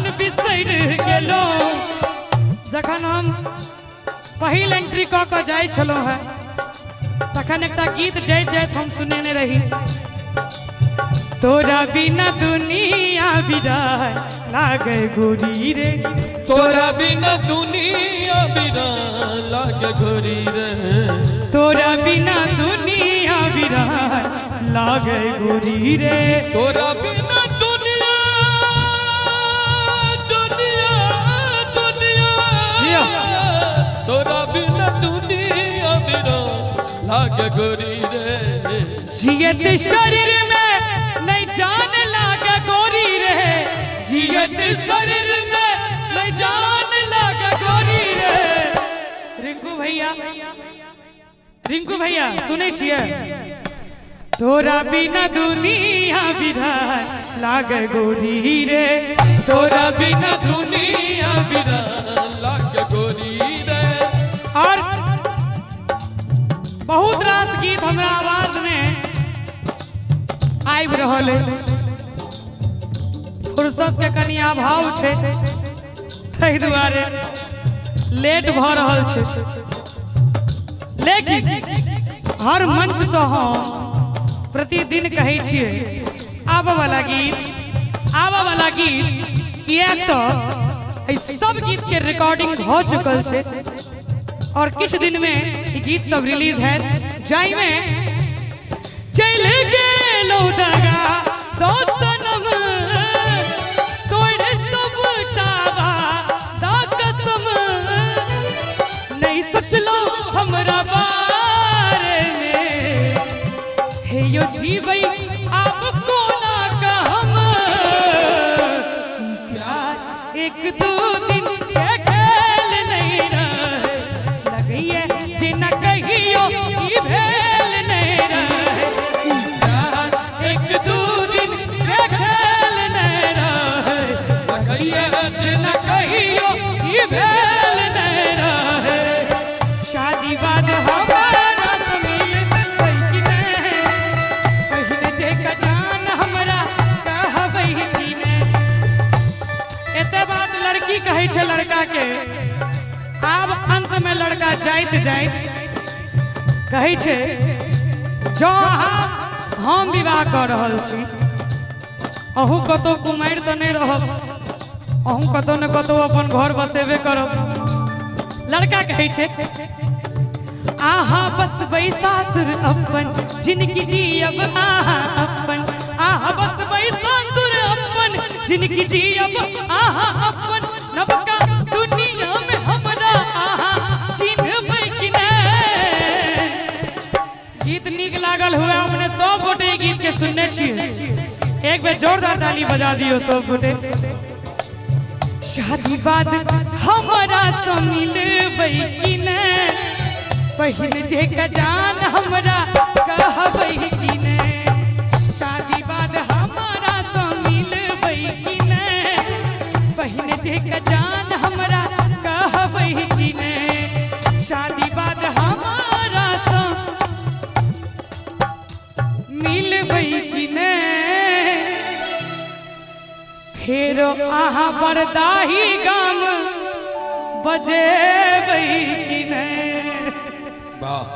जखन बिसर गेलो जखन हम पहिल एंट्री क के जाय छलो है तखन एकटा गीत जाइत जाइत हम सुनेने रही। तोरा बिना दुनिया बिराय लागे गोरी रे, तोरा बिना दुनिया बिराय लागे गोरी रे, तोरा बिना दुनिया बिराय लागे गोरी रे, तोरा बिना दुनिया दुनिया दुनिया, तोरा बिना दुनिया बिराय लागे गोरी रे। जियत शरीर में नहीं जान लागे गोरी रे, जियत शरीर में नहीं जान लागे गोरी रे। रिंकू भैया सुने छिए? तोरा बिना दुनिया बिराय लागे गोरी रे, तोरा बिना दुनिया बिराय लागे गोरी रे। और बहुत रास गीत हमरा आवाज में आबि रहल है, फुर्सत के कनी अभाव छे ताहि दुआरे लेट भ रहल छे। लेकिन हर मंच से हम प्रतिदिन कहै छियै आबा वाला गीत कियाक तो ई सब गीत के रिकॉर्डिंग हो चुकल छे और कुछ दिन में ई गीत सब रिलीज है जाई में चल गेलो दगा दोस्तनम तोड़े सब टावा दा कसम नहीं सोचलो हमरा बारे में हे यो जीवई आप कोना कहम प्यार एक दो दिन के खेल नहीं रहे लगइए जे न कहियो ई भेल नहीं रहे प्यार एक दो दिन के खेल नहीं रहे लगइए जे न कहियो ई भेल नहीं रहे। शादी बाद हमारा समील कि नहीं पहिने जे का जान हमरा कहबै कि नहीं। एते बात लड़की कहै छै लड़का के, आब अंत में लड़का जाइत जाइत कहै छै जो हम विवाह कर रहल छी अहूँ कतौ कुमारि तो नहीं रहब, अहूँ कतौ न कतौ अपन घर बसेबे करब। लड़का कहै छै आहा बस वही सासुर अपन जिनकी जियब आहा अपन, आहा बस वही सासुर अपन जिनकी जियब आहा अपन नबका दुनिया में हमरा आहा चिन्हबै कि नहीं। गीत नीक लागल हुए हमने सब गोटे गीत के सुनने छिए, एक बेर जोरदार ताली बजा दियो सब गोटे। शादी बाद हमरा से मिलबै कि नहीं पहिन जे का जान हमरा कहबै कि नहीं। शादी बाद हमरा से मिलबै कि नहीं पहिन जे का जान हमरा कहबै कि नहीं। शादी बाद हमरा से मिलबै कि नहीं फेर आहा बरदाही गाम बजेबै कि नहीं। वाह।